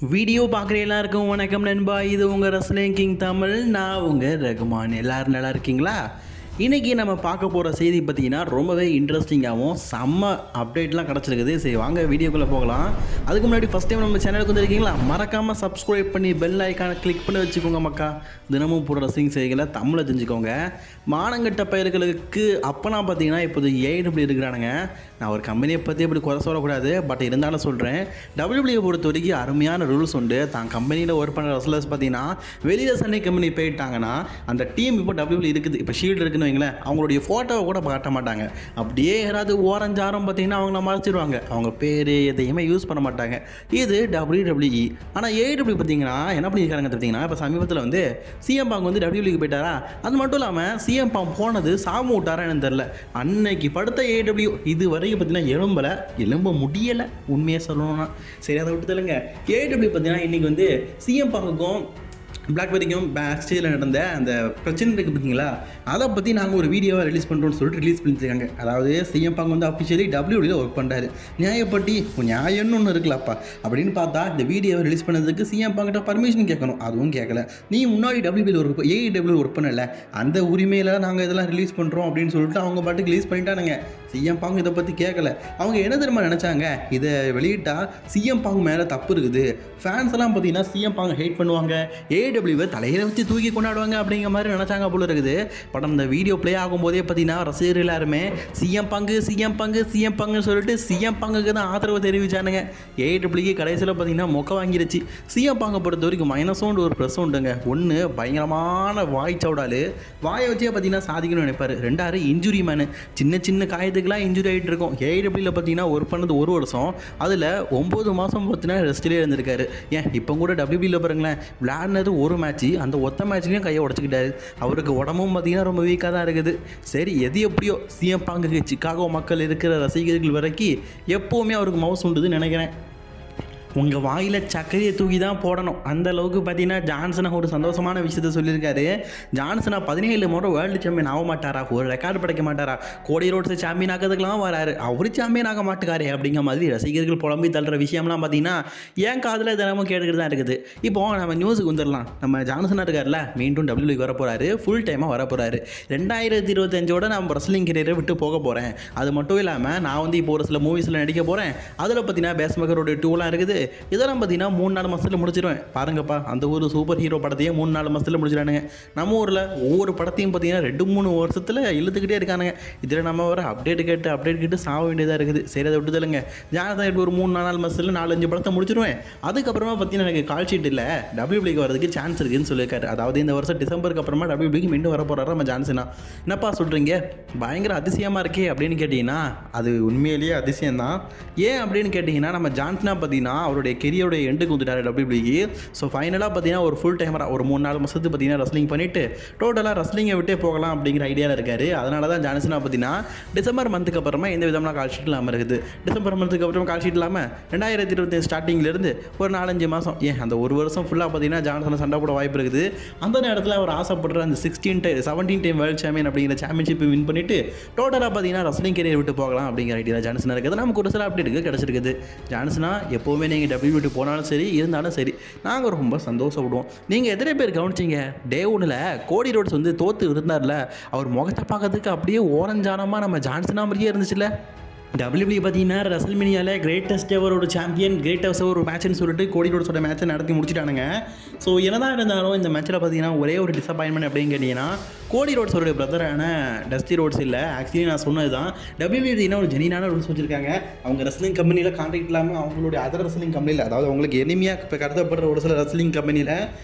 Video பார்க்குற எல்லாருக்கும் வணக்கம் நண்பா. இது உங்கள் ரெஸ்லிங் கிங் தமிழ். நான் உங்கள் ரகுமான். எல்லோரும் நல்லா இருக்கீங்களா? இன்றைக்கி நம்ம பார்க்க போகிற செய்தி பார்த்திங்கன்னா ரொம்பவே இன்ட்ரெஸ்டிங்காகவும் செம்ம அப்டேட்லாம் கிடச்சிருக்குது. சரி வாங்க வீடியோக்குள்ளே போகலாம். அதுக்கு முன்னாடி ஃபஸ்ட் டைம் நம்ம சேனலுக்கு வந்துருக்கீங்களா, மறக்காமல் சப்ஸ்கிரைப் பண்ணி பெல் ஐக்கானை கிளிக் பண்ணி வச்சுக்கோங்க மக்கா. தினமும் போடுற ரெஸ்லிங் செய்திகளை தமிழில் தெரிஞ்சுக்கோங்க. மானங்கட்ட பயிர்களுக்கு அப்போனா பார்த்தீங்கன்னா இப்போது ஏடபிள்யூ இருக்கிறானுங்க. நான் ஒரு கம்பெனியை பற்றி இப்படி குறை சொல்லக்கூடாது, பட் இருந்தாலும் சொல்கிறேன். டபிள்யூபிள்யூ பொறுத்த வரைக்கும் அருமையான ரூல்ஸ் உண்டு. தான் கம்பெனியில் ஒர்க் பண்ணுற ரெஸ்லர்ஸ் பார்த்தீங்கன்னா வெளியில் சென்னை கம்பெனி போயிட்டாங்கன்னா அந்த டீம் இப்போ டபிள்யூபிள்யூ இருக்குது, இப்போ ஷீல்டு இருக்குன்னு வைங்களேன், அவங்களுடைய ஃபோட்டோவை கூட காட்ட மாட்டாங்க. அப்படியே யாராவது ஓரஞ்சாரம் பார்த்தீங்கன்னா அவங்கள மறைச்சிடுவாங்க. அவங்க பேர் எதையுமே யூஸ் பண்ண மாட்டாங்க. இது டபிள்யூடபிள்யூஇ. ஆனால் ஏடபிள்யூ பார்த்தீங்கன்னா என்ன பண்ணியிருக்காங்க பார்த்தீங்கன்னா, இப்போ சமீபத்தில் வந்து சிஎம் பாங் வந்து டபிள்யூபிள்யூக்கு போயிட்டாரா. அது மட்டும் இல்லாமல் சிஎம் பாங் போனது சாம விட்டாரா எனக்கு தெரில. அன்னைக்கு படுத்த ஏடபிள்யூ இது வரைக்கும் பார்த்தீங்கன்னா எலும்ப முடியலை உண்மையாக சொல்லணும்னா. சரி அதை விட்டு தெலுங்க. ஏடபிள்யூ பார்த்தீங்கன்னா இன்றைக்கி வந்து சிஎம் பாங்குக்கும் பிளாக்பெரிக்கும் பேக் ஸ்டேஜில் நடந்த அந்த பிரச்சனை இருக்குது பார்த்தீங்களா, அதை பற்றி நாங்கள் ஒரு வீடியோவை ரிலீஸ் பண்ணுறோன்னு சொல்லிட்டு ரிலீஸ் பண்ணியிருக்காங்க. அதாவது சிஎம் பாங் வந்து அஃபிஷியலி டபிள்யூடியில் ஒர்க் பண்ணுறாரு. நியாயப்பட்டி நியாயம்னு ஒன்று இருக்குல்லப்பா அப்படின்னு பார்த்தா இந்த வீடியோவை ரிலீஸ் பண்ணதுக்கு சிஎம் பாங்கிட்ட பர்மிஷன் கேட்கணும். அதுவும் கேட்கல. நீ முன்னாடி டபிள்யூபியில் ஒர்க் ஏஇடபிள்யூ ஒர்க் பண்ணலை, அந்த உரிமையில் நாங்கள் இதெல்லாம் ரிலீஸ் பண்ணுறோம் அப்படின்னு சொல்லிட்டு அவங்க பாட்டுக்கு ரிலீஸ் பண்ணிட்டானுங்க. சிஎம் பாங் இதை பற்றி கேட்கல. அவங்க என்ன தெரியுமா நினச்சாங்க, இதை வெளியிட்டால் சிஎம் பாங் மேலே தப்பு இருக்குது, ஃபேன்ஸ் எல்லாம் பார்த்தீங்கன்னா சிஎம் பாங் ஹேட் பண்ணுவாங்க, ஏடபிள்யூவை தலையில் வச்சு தூக்கி கொண்டாடுவாங்க அப்படிங்கிற மாதிரி நினச்சாங்க போல இருக்குது. பட் அந்த வீடியோ ப்ளே ஆகும்போதே பார்த்தீங்கன்னா ரசிகர்கள் எல்லாருமே சிஎம் பங்குன்னு சொல்லிட்டு சிஎம் பாங்குக்கு தான் ஆதரவு தெரிவிச்சானுங்க. ஏடபிள்யூக்கு கடைசியில் பார்த்தீங்கன்னா மொக்க வாங்கிருச்சு. சிஎம் பாங்கை பொறுத்த வரைக்கும் மைனஸும் ஒரு ப்ளஸ் உண்டுங்க. ஒன்று பயங்கரமான வாய் சவுடாலு, வாயை வச்சே பார்த்தீங்கன்னா சாதிக்கணும்னு நினைப்பார். ரெண்டாவது இன்ஜுரி மேனு, சின்ன காயத்துக்கெல்லாம் இன்ஜுரி ஆகிட்டு இருக்கும். ஏடபிள்யூவில் பார்த்தீங்கன்னா ஒர்க் பண்ணது 1 வருஷம், அதில் 9 மாதம் பார்த்தீங்கன்னா ரெஸ்ட்லேயே இருந்திருக்காரு. ஏன் இப்போ கூட டபிள்யூபியில் பாருங்களேன், விளையாடினது ஒரு மேட்ச்சு, அந்த ஒத்த மேட்ச்லேயும் கையை உடச்சிக்கிட்டாரு. அவருக்கு உடம்பும் பார்த்தீங்கன்னா ரொம்ப வீக்காக தான் இருக்குது. சரி எது எப்படியோ சிஎம் பாங்குக்கு சிக்காகோ மக்கள் இருக்கிற ரசிகர்கள் வரைக்கும் எப்போவுமே அவருக்கு மவுஸ் உண்டுதுன்னு நினைக்கிறேன். உங்கள் வாயில் சர்க்கரையை தூக்கி தான் போடணும். அந்த அளவுக்கு பார்த்தீங்கன்னா ஜான்சனா ஒரு சந்தோஷமான விஷயத்த சொல்லியிருக்காரு. ஜான்சனா 17 முறை வேர்ல்டு சாம்பியன் ஆக மாட்டாரா, ஒரு ரெக்கார்டு படைக்க மாட்டாரா, கோடி ரோட்ஸை சாம்பியன் ஆகிறதுக்கெலாம் வராரு, அவர் சாம்பியன் ஆக மாட்டுக்காரே அப்படிங்கிற மாதிரி ரசிகர்கள் புலம்பி தள்ளுற விஷயம்லாம் பார்த்தீங்கன்னா என் காதில் தினமும் கேட்டுக்கிட்டு தான் இருக்குது. இப்போது நம்ம நியூஸுக்கு வந்துடலாம். நம்ம ஜான்சனா இருக்கார்ல, மீண்டும் டபிள்யூக்கு வர போகிறாரு, ஃபுல் டைமாக வர போகிறாரு. 2025 நம்ம ரெஸ்லிங் கரியரை விட்டு போக போகிறேன். அது மட்டும் இல்லாமல் நான் வந்து இப்போ ஒரு சில மூவிஸில் நடிக்க போகிறேன். அதில் பார்த்தீங்கன்னா பேஸ்மேக்கரோட 2 இருக்குது. இதெல்லாம் பார்த்தீங்கன்னா 3-4 மாதத்தில் முடிச்சிடுவேன். பாருங்கப்பா, அந்த ஒரு சூப்பர் ஹீரோ படத்தையே 3-4 மாதத்தில் முடிச்சிடானுங்க. நம்ம ஊரில் ஒவ்வொரு படத்தையும் பார்த்தீங்கன்னா 2-3 வருஷத்தில் இழுத்துக்கிட்டே இருக்கானுங்க. இதில் நம்ம வர அப்டேட் கேட்டு சாக வேண்டியதாக இருக்குது. சரி அதை விட்டு தருங்க. ஜானதா எப்படி ஒரு 3-4 மாதத்தில் 4-5 படத்தை முடிச்சிடுவேன். அதுக்கப்புறமா பார்த்தீங்கன்னா எனக்கு கால் ஷீட் இல்லை, டபிள்யூபிள்யூக்கு வரதுக்கு சான்ஸ் இருக்குதுன்னு சொல்லியிருக்காரு. அதாவது இந்த வருஷம் டிசம்பருக்கு அப்புறமா டபிள்யூபிள்யூக்கு மீண்டும் வர போகிறாரு நம்ம ஜான்சனா. என்னப்பா சொல்கிறீங்க, பயங்கர அதிசயமாக இருக்கே அப்படின்னு கேட்டிங்கன்னா அது உண்மையிலேயே அதிசயம்தான். ஏன் அப்படின்னு கேட்டிங்கன்னா நம்ம ஜான்சனா பார்த்தீங்கன்னா அவருடைய கெரியருடைய எண்டுக்கு வந்துட்டார் டபிள்யூபிள்யூக்கு. ஸோ ஃபைனலாக பார்த்தீங்கன்னா ஒரு ஃபுல் டைமராக ஒரு 3-4 மாதத்துக்கு பார்த்தீங்கன்னா ரெஸ்லிங் பண்ணிவிட்டு டோட்டலாக ரெஸ்லிங்கை விட்டே போகலாம் அப்படிங்கிற ஐடியாவில் இருக்கார். அதனால தான் ஜான்சனா பார்த்தீங்கன்னா டிசம்பர் மந்த்துக்கு அப்புறமா எந்த விதமான கால் ஷீட் இல்லாமல் இருக்குது. டிசம்பர் மந்த்துக்கு அப்புறமா கால் ஷீட் இல்லாமல் 2025 ஸ்டார்டிங்லேருந்து ஒரு 4-5 மாதம், ஏன் அந்த ஒரு வருஷம் ஃபுல்லாக பார்த்தீங்கன்னா ஜான்சனை சண்டை போட வாய்ப்பு இருக்குது. அந்த நேரத்தில் அவர் ஆசைப்படுற அந்த 17 டைம் வேர்ல்டு சாம்பியன் அப்படிங்கிற சாம்பியன்ஷிப்பை வின் பண்ணிவிட்டு டோட்டலாக பார்த்தீங்கன்னா ரெஸ்லிங் கெரியர் விட்டு போகலாம் அப்படிங்கிற ஐடியா ஜான்சனா இருக்குது. நமக்கு ஒரு சில அப்டேட்டுக்கு கிடச்சிருக்குது. ஜான்சனா எப்போவுமே நீங்கள் டபிள்யூபிள்யூ போனாலும் சரி இருந்தாலும் சரி நாங்கள் ரொம்ப சந்தோஷப்படுவோம். நீங்கள் எத்தனை பேர் கவனிச்சிங்க, டே 1ல் கோடி ரோட்ஸ் வந்து தோற்று இருந்தார்ல, அவர் முகத்தை பார்க்கறதுக்கு அப்படியே ஓரஞ்சானமாக நம்ம ஜான்சனா மாதிரியே இருந்துச்சுல்ல. டபிள்யூபிள்யூ பார்த்தீங்கன்னா ரெசல்மேனியாவில் கிரேட்டஸ்ட் எவர் ஒரு சாம்பியன், கிரேட்டஸ்ட் ஒரு மேட்ச்னு சொல்லிட்டு கோடி ரோட்ஸோட மேட்ச்சை நடத்தி முடிச்சிட்டானுங்க. ஸோ என்னதான் இருந்தாலும் இந்த மேட்ச்சில் பார்த்தீங்கன்னா ஒரே ஒரு டிசப்பாயின்மெண்ட் அப்படின்னு கேட்டிங்கன்னா கோடி ரோட்ஸோட பிரதரான டஸ்டி ரோட்ஸ் இல்லை. ஆக்சுவலி நான் சொன்னது தான், டபிள்யூபிள்யூ ஒரு ஜெனினான ரூல்ஸ் வச்சுருக்காங்க. அவங்க ரெஸ்லிங் கம்பெனியில் கான்ட்ராக்ட் இல்லாமல் அவங்களுடைய அதர் ரெஸ்லிங் கம்பெனியில், அதாவது அவங்களுக்கு எனிமையாக இப்போ கருதப்படுற ஒரு சில ரெஸ்லிங் கம்பெனியில்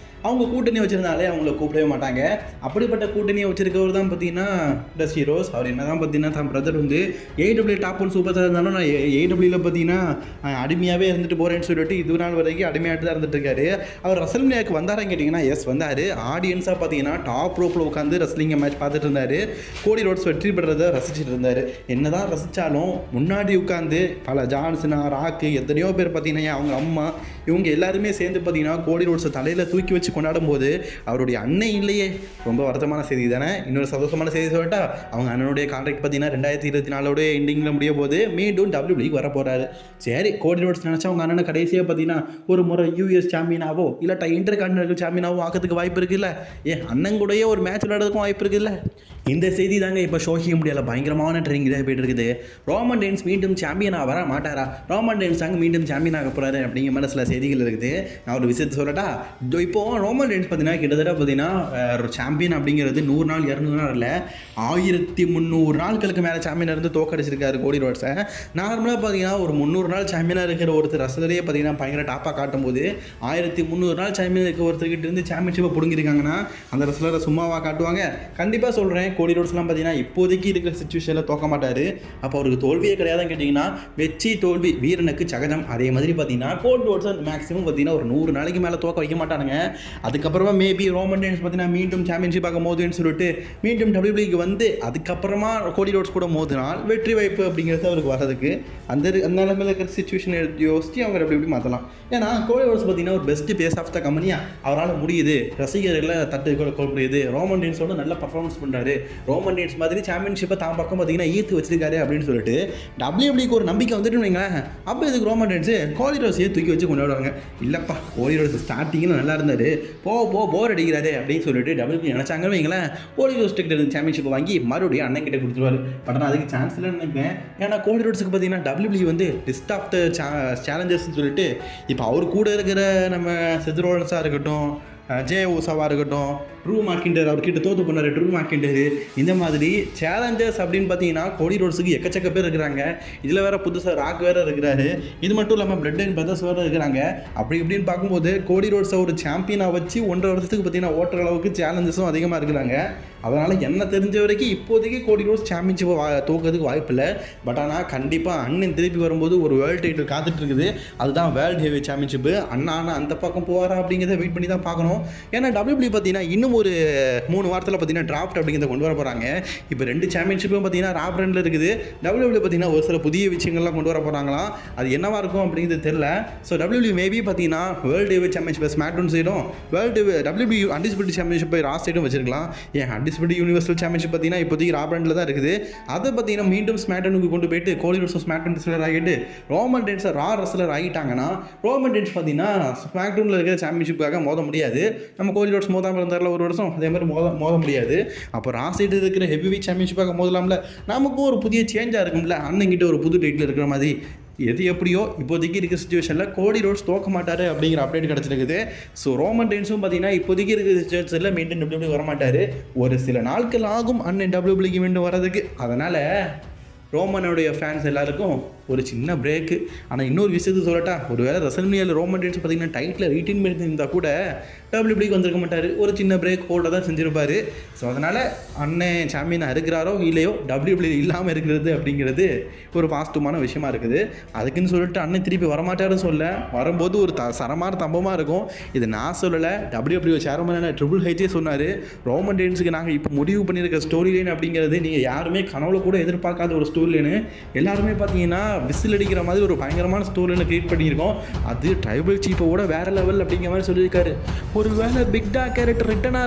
அவங்க கூட்டணி வச்சுருந்தாலே அவங்கள கூப்பிடவே மாட்டாங்க. அப்படிப்பட்ட கூட்டணியை வச்சுருக்கவர் தான் பார்த்தீங்கன்னா டஸ்டி ரோஸ். அவர் என்ன தான் பார்த்தீங்கன்னா தன் பிரதர் வந்து ஏடபிள்யூ டாப் 1 சூப்பர் ஸ்டார் இருந்தாலும் நான் ஏடபிள்யூவில் பார்த்தீங்கன்னா அடிமையாகவே இருந்துட்டு போகிறேன்னு சொல்லிட்டு இது நாள் வரைக்கும் அடிமையாட்டு தான் இருந்துட்டு இருக்காரு. அவர் ரெசல்மேனியாவுக்கு வந்தாரான்னு கேட்டிங்கன்னா எஸ் வந்தார். ஆடியன்ஸாக பார்த்தீங்கன்னா டாப் ரோப்பில் உட்காந்து ரெஸ்லிங்கை மேட்ச் பார்த்துட்டு இருந்தார். கோடி ரோட்ஸ் வெற்றி பெறதை ரசிச்சுட்டு இருந்தார். என்ன தான் ரசித்தாலும் முன்னாடி உட்காந்து பல ஜான்சனா, ராக்கு, எத்தனையோ பேர் பார்த்தீங்கன்னா அவங்க அம்மா இவங்க எல்லாருமே சேர்ந்து பார்த்தீங்கன்னா கோடி ரோட்ஸை தலையில் தூக்கி வச்சு கொண்டாடும் போது அவருடைய அண்ணன் இல்லையே, ரொம்ப வருத்தமான செய்தி தானே. இன்னொரு சந்தோஷமான செய்தி சொல்லட்டா, அவங்க அண்ணனுடைய கான்ட்ராக்ட் பார்த்தீங்கன்னா 2024 எண்டிங்கில் முடிய போகுது. போது மீண்டும் டபிள்யூபிள்யூக்கு வர போகிறாரு. சரி, கோடி ரோட்ஸ் நினச்சா அவங்க அண்ணனை கடைசியாக பார்த்தீங்கன்னா ஒரு முறை யூஎஸ் சாம்பியனாவோ இல்லாட்டா இன்டர் கான்டினென்டல் சாம்பியனாவோ ஆக்கிறதுக்கு வாய்ப்பு இருக்குல்ல. அண்ணன் கூடயே ஒரு மேட்ச் விளையாடுறதுக்கும் வாய்ப்பு இருக்குல்ல. இந்த செய்தி தாங்க இப்போ சோஷியல் மீடியாவில் பயங்கரமான ட்ரெண்டிங் இதாக போயிட்டு இருக்குது. ரோமன் ரெயின்ஸ் மீண்டும் சாம்பியனாக வர மாட்டாரா, ரோமன் ரெயின்ஸ் தாங்க மீண்டும் சாம்பியன் ஆக போகிறாரு அப்படிங்கிற மாதிரி சில செய்திகள் இருக்குது. நான் ஒரு விஷயத்தை சொல்லட்டா, இப்போது ரோமன் ரெயின்ஸ் பார்த்தீங்கன்னா கிட்டத்தட்ட பார்த்தீங்கன்னா ஒரு சாம்பியன் அப்படிங்கிறது 100 நாள் 200 நாள் இல்லை, 1300 நாட்களுக்கு மேலே சாம்பியனாக இருந்து தோக்கடிச்சிருக்காரு கோடி ரோட்ஸை. நார்மலாக பார்த்தீங்கன்னா ஒரு 300 நாள் சாம்பியனாக இருக்கிற ஒருத்தர் ரசலரே பார்த்தீங்கன்னா பயங்கர டாப்பாக காட்டும் போது 1300 நாள் சாம்பியன் இருக்க ஒருத்தர்கிட்ட இருந்து சாம்பியன்ஷிப்பை பிடுங்கிருக்காங்கன்னா அந்த ரசலரை சும்மாவாக காட்டுவாங்க? கண்டிப்பாக சொல்கிறேன், கோடி ரோட்ஸ்லாம் பார்த்தீங்கன்னா இப்போதைக்கு இருக்கிற சுச்சுவேஷனில் தோக்க மாட்டார். அப்போ அவருக்கு தோல்வியே கிடையாதுன்னு கேட்டிங்கன்னா வெற்றி தோல்வி வீரனுக்கு சகஜம். அதே மாதிரி பார்த்தீங்கன்னா கோடி ரோட்ஸ் மேக்ஸிமம் பார்த்தீங்கன்னா ஒரு 100 நாளைக்கு மேலே தோக்க வைக்க மாட்டானுங்க. அதுக்கப்புறமா மேபி ரோமன் ரெயின்ஸ் பார்த்தீங்கன்னா மீண்டும் சாம்பியன்ஷிப் ஆக மோதுன்னு சொல்லிட்டு மீண்டும் டபிள்யூபிள்யூக்கு வந்து அதுக்கப்புறமா கோடி ரோட்ஸ் கூட மோதினால் வெற்றி வாய்ப்பு அப்படிங்கிறது அவருக்கு வரதுக்கு அந்த நிலைமையில் இருக்கிற சுச்சுவேஷன் யோசித்து அவங்க எப்படி மாற்றலாம். ஏன்னா கோடி ரோட்ஸ் பார்த்தீங்கன்னா ஒரு பெஸ்ட் பேஸ் ஆஃப் த கம்பெனியாக அவரால் முடியுது, ரசிகர்களை தட்டு கொள்ள முடியுது, ரோமன் ரெயின்ஸோட நல்ல பர்ஃபார்மன்ஸ் பண்ணுறாரு, ரோமன் ரெயின்ஸ் மாதிரி சாம்பியன்ஷிப்பை தான் பக்கம் பார்த்தீங்கன்னா ஈர்த்து வச்சிருக்காரு அப்படின்னு சொல்லிட்டு டபிள்யூபிள்யூக்கு ஒரு நம்பிக்கை வந்துட்டு வைங்களேன். அப்போ இதுக்கு ரோமன் ரெயின்ஸு கோடி ரோட்ஸையே தூக்கி வச்சு கொண்டாடுவாங்க. இல்லைப்பா, கோடி ரோட்ஸ் ஸ்டார்டிங்கில் நல்லா இருந்தார், போர் அடிக்கிறாரு அப்படின்னு சொல்லிட்டு டபிள்யூபிள்யூ நினச்சாங்கன்னு வைங்களேன், கோடி ரோட்ஸ் கிட்ட சாம்பியன்ஷிப்பை வாங்கி மறுபடியும் அண்ணன் கிட்ட கொடுத்துருவாரு. பட் நான் அதுக்கு சான்ஸ் இல்லைன்னு நினைப்பேன். ஏன்னா கோடி ரோட்ஸுக்கு பார்த்தீங்கன்னா டபிள்யூபிள்யூ வந்து லிஸ்ட் ஆஃப் த சேலஞ்சர்ஸ்ன்னு சொல்லிட்டு இப்போ அவர் கூட இருக்கிற நம்ம செத் ரோலன்ஸாக இருக்கட்டும், ஜே ஊசாவாக இருக்கட்டும், ட்ரூ மார்க்கிண்டர் அவர்கிட்ட தோற்று பண்ணார் ட்ரூ மார்க்கிண்டரு, இந்த மாதிரி சேலஞ்சர்ஸ் அப்படின்னு பார்த்தீங்கன்னா கோடி ரோட்ஸுக்கு எக்கச்சக்க பேர் இருக்கிறாங்க. இதில் வேறு புதுசாக ராக் வேறு இருக்கிறாரு. இது மட்டும் இல்லாமல் பிரெட் அண்ட் பிரதர்ஸ் வேறு இருக்கிறாங்க. அப்படி இப்படின்னு பார்க்கும்போது கோடி ரோட்ஸை ஒரு சாம்பியனாக வச்சு 1.5 வருஷத்துக்கு பார்த்தீங்கன்னா ஓட்டுற அளவுக்கு சேலஞ்சஸும் அதிகமாக இருக்கிறாங்க. அதனால் என்ன தெரிஞ்ச வரைக்கும் இப்போதைக்கு கோடி ரோட்ஸ் சாம்பியன்ஷிப்பை தோக்கிறதுக்கு வாய்ப்பு இல்லை. பட் ஆனால் கண்டிப்பாக அண்ணன் திருப்பி வரும்போது ஒரு வேர்ல்டு டைட்டில் காத்துட்டு இருக்குது. அதுதான் வேர்ல்டு ஹெவி சாம்பியன்ஷிப்பு. அண்ணா அந்த பக்கம் போவாரா அப்படிங்கிறத வெயிட் பண்ணி தான் பார்க்கணும். ஏன்னா டபிள்யூபிள்யூ பார்த்தீங்கன்னா இன்னும் ஒரு 3 வாரத்தில் பார்த்தீங்கன்னா டிராஃப்ட் அப்படிங்கிறத கொண்டு வர போகிறாங்க. இப்போ 2 சாம்பியன்ஷிப்பும் பார்த்தீங்கன்னா ராப் ரன்ல இருக்குது. டபிள்யூபிள்யூ பார்த்தீங்கன்னா ஒரு சில புதிய விஷயங்கள்லாம் கொண்டு வர போகிறாங்களாம். அது என்னவாக இருக்கும் அப்படிங்கிறது தெரியல. ஸோ டபிள்யூபிள்யூ மேபி பார்த்தீங்கன்னா வேர்ல்டு ஹெவி சாம்பியன்ஷிப்பை ஸ்மாக்டவுன் சைடும் டபிள்யூபிள்யூ அன்டிஸ்பியூட்டட் சாம்பியன்ஷிப்பை ராஸ் சைடும் வச்சிருக்கலாம். அன்டிஸ்பியூட்டட் யூனிவர்சல் சாம்பியன்ஷிப் பார்த்தீங்கன்னா இப்போதைக்கு ராப் ரன்ல தான் இருக்குது. அதை பார்த்தீங்கன்னா மீண்டும் ஸ்மாக்டவுனுக்கு கொண்டு போயிட்டு கோடி ரோட்ஸ் ஸ்மாக்டவுன் ரெஸ்லர் ஆகிட்டு ரோமன் ரெயின்ஸ் ரா ரெஸ்லர் ஆகிட்டாங்கன்னா ரோமன் ரெயின்ஸ் பார்த்தீங்கன்னா ஸ்மாக்டவுனில் இருக்கிற சாம்பியன்ஷிப்புக்காக மோத முடியாது. நம்ம கோடி ரோட்ஸ் மோதாமல் இருந்தாரில் ஒரு வருஷம், அதே மாதிரி மோத முடியாது. அப்போ ராசைடு இருக்கிற ஹெவி வெயிட் சாம்பியன்ஷிப்பாக மோதலாம்ல, நமக்கும் ஒரு புதிய சேஞ்சாக இருக்கும்ல, அண்ணங்கிட்ட ஒரு புது டைட்டில் இருக்கிற மாதிரி. எது எப்படியோ இப்போதைக்கு இருக்கிற சுச்சுவேஷனில் கோடி ரோட்ஸ் தோக்க மாட்டார் அப்படிங்கிற அப்டேட் கிடச்சிருக்குது. ஸோ ரோமன் ரெயின்ஸும் பார்த்தீங்கன்னா இப்போதைக்கு இருக்கிற சுச்சுவேஷனில் மீண்டும் டபிள்யூபிள்யூ வரமாட்டார். ஒரு சில நாட்கள் ஆகும் அண்ணன் டபிள்யூபிள்யூக்கு மீண்டும் வரதுக்கு. அதனால் ரோமனுடைய ஃபேன்ஸ் எல்லாருக்கும் ஒரு சின்ன பிரேக்கு. ஆனால் இன்னொரு விஷயத்தை சொல்லட்டா, ஒரு வேளை ரெசல்மனியாவில் ரோமன் ரெயின்ஸ் பார்த்தீங்கன்னா டைட்டில் ரீட்டைன் பண்ணியிருந்தால் கூட டபிள்யூபிள்யூக்கு வந்திருக்க மாட்டார். ஒரு சின்ன பிரேக் ஹோல்டாக தான் செஞ்சுருப்பார். ஸோ அதனால் அண்ணன் சாம்பியனாக இருக்கிறாரோ இல்லையோ டபிள்யூபிள்யூ இல்லாமல் இருக்கிறது அப்படிங்கிறது ஒரு பாசிட்டிவான விஷயமா இருக்குது. அதுக்குன்னு சொல்லிட்டு அண்ணன் திருப்பி வரமாட்டாருன்னு சொல்ல, வரும்போது ஒரு சரமான தம்பமாக இருக்கும். இது நான் சொல்லலை, டபிள்யூபிள்யூ சேர்மனான ட்ரிபிள் ஹெச்சே சொன்னார். ரோமன் ரெயின்ஸுக்கு நாங்கள் இப்போ முடிவு பண்ணியிருக்க ஸ்டோரி லைன் அப்படிங்கிறது நீங்கள் யாருமே கனவுல கூட எதிர்பார்க்காத ஒரு ஸ்டோரி லைனு. எல்லாருமே பார்த்தீங்கன்னா விசில் அடிக்கிற மாதிரி ஒரு பயங்கரமான ஸ்டோரி லைனை கிரியேட் பண்ணியிருக்கோம். அது ட்ரைபல் சீஃபோட வேறு லெவல் அப்படிங்கிற மாதிரி சொல்லியிருக்காரு. ஒரு வேளை பிக் டாக் கேரக்டர் ரிட்டனாக இருக்கும்.